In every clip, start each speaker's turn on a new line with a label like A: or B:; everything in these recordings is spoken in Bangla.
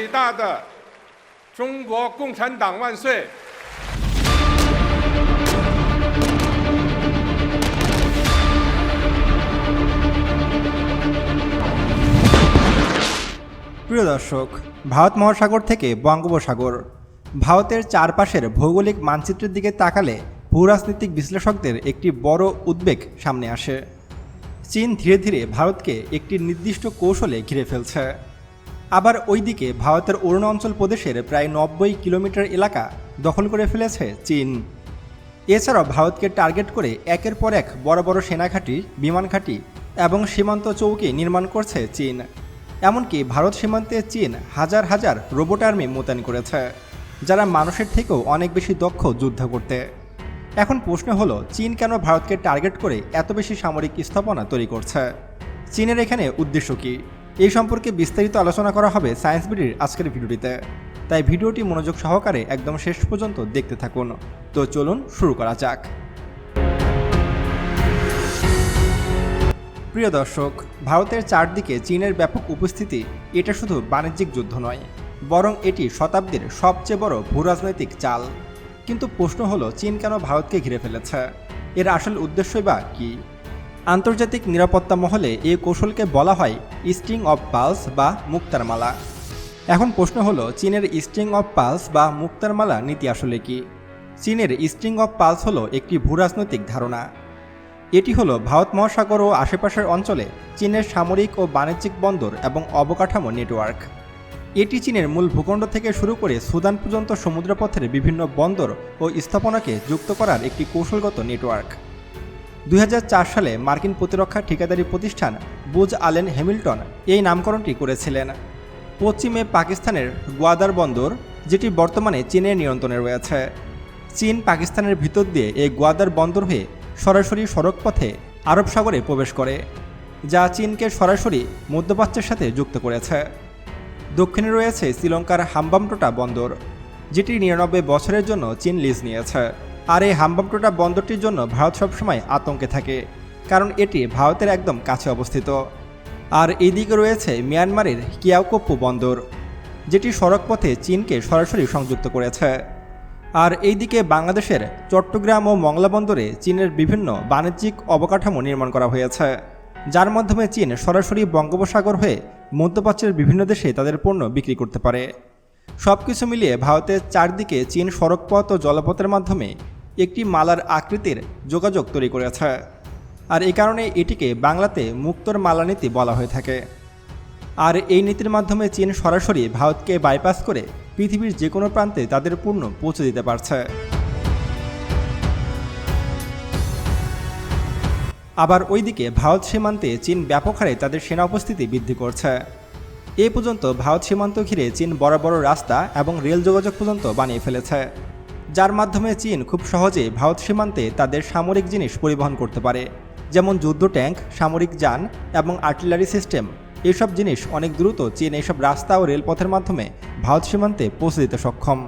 A: 大的中国共产党万岁！
B: প্রিয় দর্শক, ভারত মহাসাগর থেকে বঙ্গোপসাগর, ভারতের চারপাশের ভৌগোলিক মানচিত্রের দিকে তাকালে ভূরাজনৈতিক বিশ্লেষকদের একটি বড় উদ্বেগ সামনে আসে। চীন ধীরে ধীরে ভারতকে একটি নির্দিষ্ট কৌশলে ঘিরে ফেলছে। আবার ওইদিকে ভারতের অরুণাচল প্রদেশের প্রায় 90 কিলোমিটার এলাকা দখল করে ফেলেছে চীন। এছাড়াও ভারতকে টার্গেট করে একের পর এক বড় বড় সেনাঘাঁটি, বিমান ঘাঁটি এবং সীমান্ত চৌকি নির্মাণ করছে চীন। এমনকি ভারত সীমান্তে চীন হাজার হাজার রোবট আর্মি মোতায়েন করেছে, যারা মানুষের থেকেও অনেক বেশি দক্ষ যুদ্ধ করতে। এখন প্রশ্ন হলো, চীন কেন ভারতকে টার্গেট করে এত বেশি সামরিক স্থাপনা তৈরি করছে? চীনের এখানে উদ্দেশ্য কী? এই সম্পর্কে বিস্তারিত আলোচনা করা হবে সায়েন্স বিডির আজকের ভিডিওটিতে। তাই ভিডিওটি মনোযোগ সহকারে একদম শেষ পর্যন্ত দেখতে থাকুন। তো চলুন শুরু করা যাক। প্রিয় দর্শক, ভারতের চারদিকে চীনের ব্যাপক উপস্থিতি এটা শুধু বাণিজ্যিক যুদ্ধ নয়, বরং এটি শতাব্দীর সবচেয়ে বড় ভূরাজনৈতিক চাল। কিন্তু প্রশ্ন হলো, চীন কেন ভারতকে ঘিরে ফেলেছে? এর আসল উদ্দেশ্যই বা কী? আন্তর্জাতিক নিরাপত্তা মহলে এই কৌশলকে বলা হয় স্ট্রিং অফ পালস বা মুক্তার মালা। এখন প্রশ্ন হলো, চীনের স্ট্রিং অফ পালস বা মুক্তার মালা নীতি আসলে কি? চীনের স্ট্রিং অফ পালস হলো একটি ভূরাজনৈতিক ধারণা। এটি হলো ভারত মহাসাগর ও আশেপাশের অঞ্চলে চীনের সামরিক ও বাণিজ্যিক বন্দর এবং অবকাঠামো নেটওয়ার্ক। এটি চীনের মূল ভূখণ্ড থেকে শুরু করে সুদান পর্যন্ত সমুদ্রপথের বিভিন্ন বন্দর ও স্থাপনাকে যুক্ত করার একটি কৌশলগত নেটওয়ার্ক। 2004 সালে মার্কিন প্রতিরক্ষা ঠিকাদারি প্রতিষ্ঠান বুজ আলেন হ্যামিল্টন এই নামকরণটি করেছিলেন। পশ্চিমে পাকিস্তানের গোয়াদার বন্দর, যেটি বর্তমানে চীনের নিয়ন্ত্রণে রয়েছে। চীন পাকিস্তানের ভিতর দিয়ে এই গোয়াদার বন্দর হয়ে সরাসরি সড়কপথে আরব সাগরে প্রবেশ করে, যা চীনকে সরাসরি মধ্যপ্রাচ্যের সাথে যুক্ত করেছে। দক্ষিণে রয়েছে শ্রীলঙ্কার হাম্বামটোটা বন্দর, যেটি 99 বছরের জন্য চীন লিজ নিয়েছে। আর এই হাম্বামটোটা বন্দরটির জন্য ভারত সবসময় আতঙ্কে থাকে, কারণ এটি ভারতের একদম কাছে অবস্থিত। আর এইদিকে রয়েছে মিয়ানমারের কিয়াওকোপ্পু বন্দর, যেটি সড়কপথে চীনকে সরাসরি সংযুক্ত করেছে। আর এইদিকে বাংলাদেশের চট্টগ্রাম ও মংলা বন্দরে চীনের বিভিন্ন বাণিজ্যিক অবকাঠামো নির্মাণ করা হয়েছে, যার মাধ্যমে চীন সরাসরি বঙ্গোপসাগর হয়ে মধ্যপ্রাচ্যের বিভিন্ন দেশে তাদের পণ্য বিক্রি করতে পারে। সব কিছু মিলিয়ে ভারতের চারদিকে চীন সড়কপথ ও জলপথের মাধ্যমে একটি মালার আকৃতির যোগাযোগ তৈরি করেছে। আর এই কারণে এটিকে বাংলাতে মুক্তর মালা নীতি বলা হয়ে থাকে। আর এই নীতির মাধ্যমে চীন সরাসরি ভারতকে বাইপাস করে পৃথিবীর যে কোনো প্রান্তে তাদের পণ্য পৌঁছে দিতে পারছে। আবার ওইদিকে ভারত সীমান্তে চীন ব্যাপক হারে তাদের সেনা উপস্থিতি বৃদ্ধি করছে। এ পর্যন্ত ভারত সীমান্ত ঘিরে চীন বড় বড় রাস্তা এবং রেল যোগাযোগ পর্যন্ত বানিয়ে ফেলেছে, যার মাধ্যমে চীন খুব সহজে ভারত সীমান্তে তাদের সামরিক জিনিস পরিবহন করতে পারে, যেমন যুদ্ধ ট্যাঙ্ক, সামরিক যান এবং আর্টিলারি সিস্টেম। এইসব জিনিস অনেক দ্রুত চীন এইসব রাস্তা ও রেলপথের মাধ্যমে ভারত সীমান্তে পৌঁছে দিতে সক্ষম।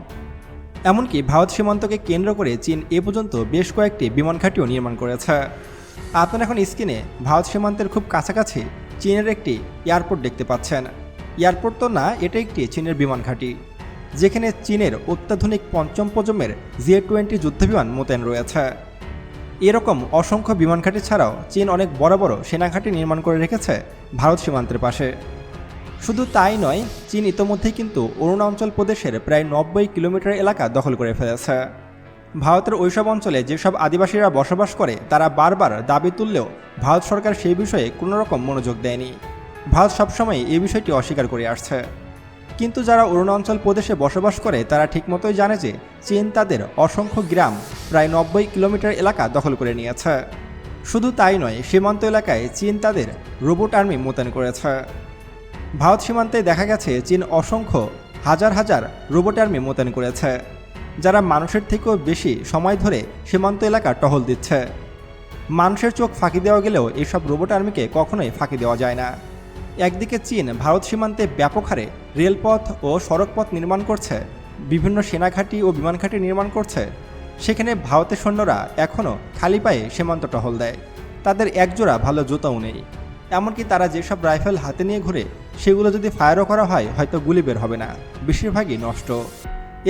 B: এমনকি ভারত সীমান্তকে কেন্দ্র করে চীন এ পর্যন্ত বেশ কয়েকটি বিমান ঘাঁটিও নির্মাণ করেছে। আপনারা এখন স্ক্রিনে ভারত সীমান্তের খুব কাছাকাছি চীনের একটি এয়ারপোর্ট দেখতে পাচ্ছেন। এয়ারপোর্ট তো না, এটা একটি চীনের বিমান ঘাঁটি, যেখানে চীনের অত্যাধুনিক পঞ্চম প্রজন্মের J-20 যুদ্ধবিমান মোতায়েন রয়েছে। এরকম অসংখ্য বিমান ঘাঁটি ছাড়াও চীন অনেক বড় বড় সেনাঘাঁটি নির্মাণ করে রেখেছে ভারত সীমান্তের পাশে। শুধু তাই নয়, চীন ইতোমধ্যেই কিন্তু অরুণাচল প্রদেশের প্রায় 90 কিলোমিটার এলাকা দখল করে ফেলেছে। ভারতের ওইসব অঞ্চলে যেসব আদিবাসীরা বসবাস করে তারা বারবার দাবি তুললেও ভারত সরকার সেই বিষয়ে কোনো রকম মনোযোগ দেয়নি। ভারত সবসময় এই বিষয়টি অস্বীকার করে আসছে। কিন্তু যারা অরুণাচল প্রদেশে বসবাস করে তারা ঠিকমতোই জানে যে চীন তাদের অসংখ্য গ্রাম, প্রায় 90 কিলোমিটার এলাকা দখল করে নিয়েছে। শুধু তাই নয়, সীমান্ত এলাকায় চীন তাদের রোবট আর্মি মোতায়েন করেছে। ভারত সীমান্তে দেখা গেছে চীন অসংখ্য হাজার হাজার রোবট আর্মি মোতায়েন করেছে, যারা মানুষের থেকেও বেশি সময় ধরে সীমান্ত এলাকা টহল দিচ্ছে। মানুষের চোখ ফাঁকি দেওয়া গেলেও এসব রোবট আর্মিকে কখনোই ফাঁকি দেওয়া যায় না। একদিকে চীন ভারত সীমান্তে ব্যাপক হারে রেলপথ ও সড়কপথ নির্মাণ করছে, বিভিন্ন সেনাঘাঁটি ও বিমান ঘাঁটি নির্মাণ করছে, সেখানে ভারতের সৈন্যরা এখনও খালি পায়ে সীমান্ত টহল দেয়। তাদের একজোড়া ভালো জুতাও নেই। এমনকি তারা যেসব রাইফেল হাতে নিয়ে ঘুরে সেগুলো যদি ফায়ারও করা হয় হয়তো গুলি বের হবে না, বেশিরভাগই নষ্ট।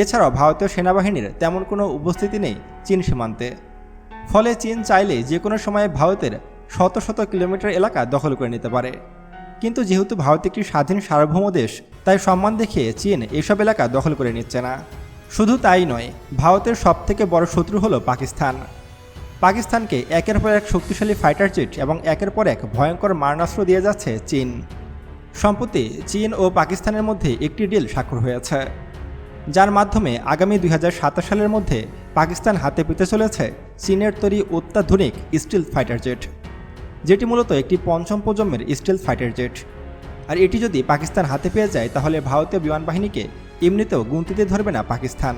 B: এছাড়াও ভারতীয় সেনাবাহিনীর তেমন কোনো উপস্থিতি নেই চীন সীমান্তে। ফলে চীন চাইলে যে কোনো সময়ে ভারতের শত শত কিলোমিটার এলাকা দখল করে নিতে পারে। কিন্তু যেহেতু ভারত একটি স্বাধীন সার্বভৌম দেশ, তাই সম্মান দেখিয়ে চীন এসব এলাকা দখল করে নিচ্ছে না। শুধু তাই নয়, ভারতের সবথেকে বড় শত্রু হলো পাকিস্তান। পাকিস্তানকে একের পর এক শক্তিশালী ফাইটার জেট এবং একের পর এক ভয়ঙ্কর মারণাস্ত্র দিয়ে যাচ্ছে চীন। সম্প্রতি চীন ও পাকিস্তানের মধ্যে একটি ডিল স্বাক্ষর হয়েছে, যার মাধ্যমে আগামী 2027 সালের মধ্যে পাকিস্তান হাতে পেতে চলেছে চীনের তৈরি অত্যাধুনিক স্টিলথ ফাইটার জেট, যেটি মূলত একটি পঞ্চম প্রজন্মের স্টিলথ ফাইটার জেট। আর এটি যদি পাকিস্তান হাতে পেয়ে যায় তাহলে ভারতীয় বিমান বাহিনীকে এমনিতেও গুনতিতে ধরবে না পাকিস্তান।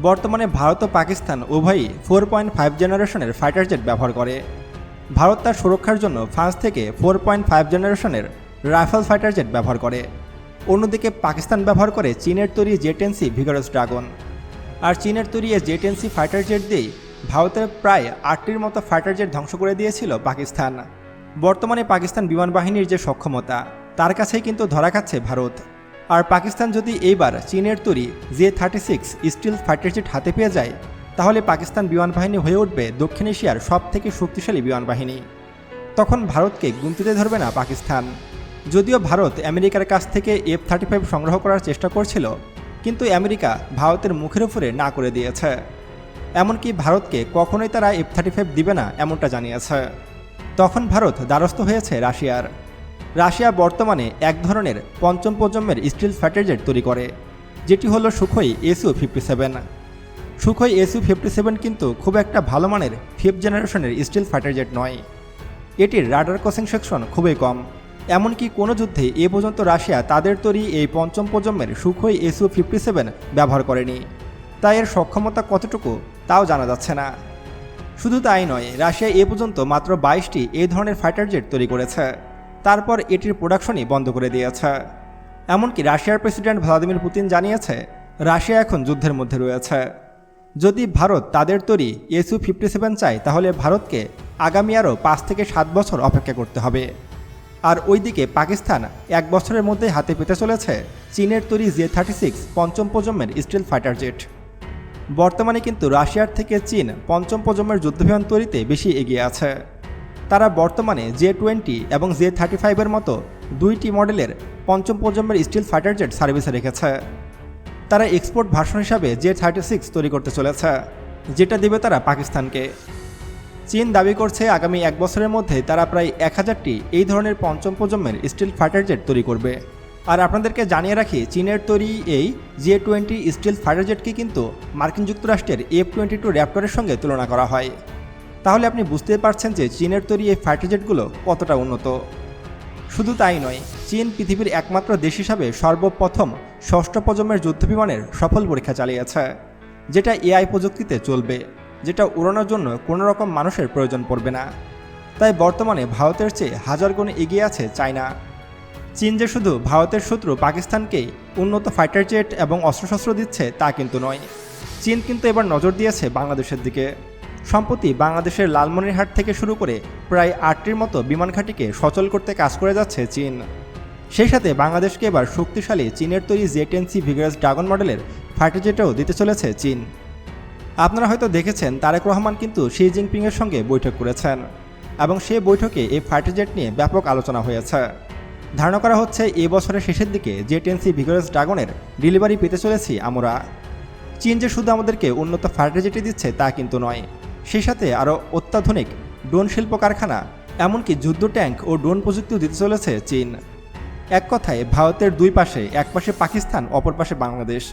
B: বর্তমানে ভারত ও পাকিস্তান উভয়ই 4.5 জেনারেশনের ফাইটার জেট ব্যবহার করে। ভারত তার সুরক্ষার জন্য ফ্রান্স থেকে 4.5 জেনারেশনের রাইফেল ফাইটার জেট ব্যবহার করে। অন্যদিকে পাকিস্তান ব্যবহার করে চীনের তৈরি জেটেন্সি ভিগারাস ড্রাগন। আর চীনের তৈরি এই জেটেন্সি ফাইটার জেট দিয়েই ভারতের প্রায় 8টির মতো ফাইটার জেট ধ্বংস করে দিয়েছিল পাকিস্তান। বর্তমানে পাকিস্তান বিমান বাহিনীর যে সক্ষমতা, তার কাছেই কিন্তু ধরা খাচ্ছে ভারত। আর পাকিস্তান যদি এইবার চীনের তৈরি J-36 স্টিলথ ফাইটার জেট হাতে পেয়ে যায়, তাহলে পাকিস্তান বিমান বাহিনী হয়ে উঠবে দক্ষিণ এশিয়ার সবথেকে শক্তিশালী বিমান বাহিনী। তখন ভারতকে গুনতিতে ধরবে না পাকিস্তান। যদিও ভারত আমেরিকার কাছ থেকে F-35 সংগ্রহ করার চেষ্টা করছিল, কিন্তু আমেরিকা ভারতের মুখের উপরে না করে দিয়েছে। এমনকি ভারতকে কখনোই তারা F-35 দিবে না এমনটা জানিয়েছে। তখন ভারত দ্বারস্থ হয়েছে রাশিয়ার। রাশিয়া বর্তমানে এক ধরনের পঞ্চম প্রজন্মের স্টিলথ ফাইটার জেট তৈরি করে, যেটি হলো সুখোই Su-57। সুখোই Su-57 কিন্তু খুব একটা ভালো মানের 5th জেনারেশনের স্টিলথ ফাইটার জেট নয়। এটির রাডার ক্রসিং সেকশন খুবই কম। এমনকি কোনো যুদ্ধে এ পর্যন্ত রাশিয়া তাদের তৈরি এই পঞ্চম প্রজন্মের সুখোই Su-57 ব্যবহার করেনি। তাই এর সক্ষমতা কতটুকু তাও জানা যাচ্ছে না। শুধু তাই নয়, রাশিয়া এ পর্যন্ত মাত্র 22টি এই ধরনের ফাইটার জেট তৈরি করেছে, তারপর এটির প্রোডাকশনই বন্ধ করে দিয়েছে। এমনকি রাশিয়ার প্রেসিডেন্ট ভ্লাদিমির পুতিন জানিয়েছে রাশিয়া এখন যুদ্ধের মধ্যে রয়েছে। যদি ভারত তাদের তৈরি Su-57 চায় তাহলে ভারতকে আগামী আরও 5 থেকে 7 বছর অপেক্ষা করতে হবে। আর ওইদিকে পাকিস্তান 1 বছরের মধ্যে হাতে পেতে চলেছে চীনের তৈরি J-36 পঞ্চম প্রজন্মের স্টিলথ ফাইটার জেট। বর্তমানে কিন্তু রাশিয়ার থেকে চীন পঞ্চম প্রজন্মের যুদ্ধবিমান তৈরিতে বেশি এগিয়ে আছে। তারা বর্তমানে J-20 এবং J-35 মতো 2টি মডেলের পঞ্চম প্রজন্মের স্টিলথ ফাইটার জেট সার্ভিসে রেখেছে। তারা এক্সপোর্ট ভার্সন হিসাবে J-36 তৈরি করতে চলেছে, যেটা দেবে তারা পাকিস্তানকে। চীন দাবি করছে আগামী 1 বছরের মধ্যে তারা প্রায় 1000টি এই ধরনের পঞ্চম প্রজন্মের স্টিলথ ফাইটার জেট তৈরি করবে। আর আপনাদেরকে জানিয়ে রাখি, চীনের তৈরি এই J-20 স্টিলথ ফাইটার জেটকে কিন্তু মার্কিন যুক্তরাষ্ট্রের F-22 র্যাপটরের সঙ্গে তুলনা করা হয়। তাহলে আপনি বুঝতে পারছেন যে চীনের তৈরি এই ফাইটার জেটগুলো কতটা উন্নত। শুধু তাই নয়, চীন পৃথিবীর একমাত্র দেশ হিসাবে সর্বপ্রথম 6ষ্ঠ প্রজন্মের যুদ্ধবিমানের সফল পরীক্ষা চালিয়েছে, যেটা AI প্রযুক্তিতে চলবে, যেটা উড়ানোর জন্য কোনো রকম মানুষের প্রয়োজন পড়বে না। তাই বর্তমানে ভারতের চেয়ে হাজার গুণ এগিয়ে আছে চায়না। চীন যে শুধু ভারতের শত্রু পাকিস্তানকেই উন্নত ফাইটার জেট এবং অস্ত্রশস্ত্র দিচ্ছে তা কিন্তু নয়। চীন কিন্তু এবার নজর দিয়েছে বাংলাদেশের দিকে। সম্প্রতি বাংলাদেশের লালমনিরহাট থেকে শুরু করে প্রায় 8টির মতো বিমান ঘাঁটিকে সচল করতে কাজ করে যাচ্ছে চীন। সেই সাথে বাংলাদেশকে এবার শক্তিশালী চীনের তৈরি J-10C ভিগারাস ড্রাগন মডেলের ফাইটার জেটও দিতে চলেছে চীন। আপনারা হয়তো দেখেছেন তারেক রহমান কিন্তু শি জিনপিংয়ের সঙ্গে বৈঠক করেছেন, এবং সেই বৈঠকে এই ফাইটার জেট নিয়ে ব্যাপক আলোচনা হয়েছে। ধারণা করা হচ্ছে এ বছরের শেষের দিকে J-10C ভিগারাস ড্রাগনের ডেলিভারি পেতে চলেছি আমরা। চীন যে শুধু আমাদেরকে উন্নত ফাইটার জেটই দিচ্ছে তা কিন্তু নয়, সেই সাথে আরও অত্যাধুনিক ড্রোন শিল্প কারখানা, এমনকি যুদ্ধ ট্যাঙ্ক ও ড্রোন প্রযুক্তিও দিতে চলেছে চীন। এক কথায় ভারতের দুই পাশে, এক পাশে পাকিস্তান, অপর পাশে বাংলাদেশ,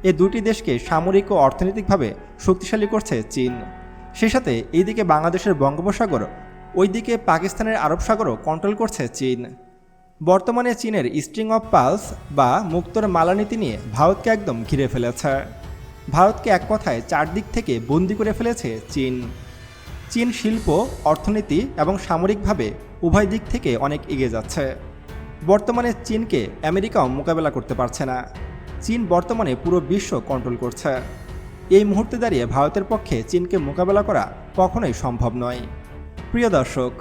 B: এই দুটি দেশকে সামরিক ও অর্থনৈতিকভাবে শক্তিশালী করছে চীন। সেই সাথে এইদিকে বাংলাদেশের বঙ্গোপসাগর, ওইদিকে পাকিস্তানের আরব সাগরও কন্ট্রোল করছে চীন। বর্তমানে চীনের স্ট্রিং অফ পালস বা মুক্তোর মালা নীতি নিয়ে ভারতকে একদম ঘিরে ফেলেছে। ভারতকে এক কথায় চারদিক থেকে বন্দি করে ফেলেছে চীন। চীন শিল্প, অর্থনীতি এবং সামরিকভাবে উভয় দিক থেকে অনেক এগিয়ে যাচ্ছে। বর্তমানে চীনকে আমেরিকাও মোকাবেলা করতে পারছে না। চীন বর্তমানে পুরো বিশ্ব কন্ট্রোল করছে। এই মুহূর্তে দাঁড়িয়ে ভারতের পক্ষে চীনকে মোকাবেলা করা কখনোই সম্ভব নয়। প্রিয় দর্শক,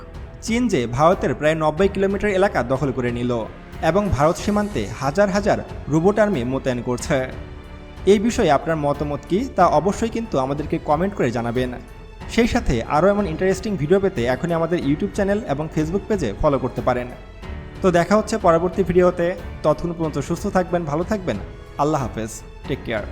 B: চীন যে ভারতের প্রায় 90 কিলোমিটার এলাকা দখল করে নিল এবং ভারত সীমান্তে হাজার হাজার রোবট আর্মি মোতায়েন করছে। এই বিষয়ে আপনার মতামত কি তা অবশ্যই কিন্তু আমাদেরকে কমেন্ট করে জানাবেন। সেই সাথে আরও এমন ইন্টারেস্টিং ভিডিও পেতে এখনই আমাদের ইউটিউব চ্যানেল এবং ফেসবুক পেজে ফলো করতে পারেন। তো দেখা হচ্ছে পরবর্তী ভিডিওতে। ততক্ষণ পর্যন্ত সুস্থ থাকবেন, ভালো থাকবেন। আল্লাহ হাফেজ, টেক কেয়ার।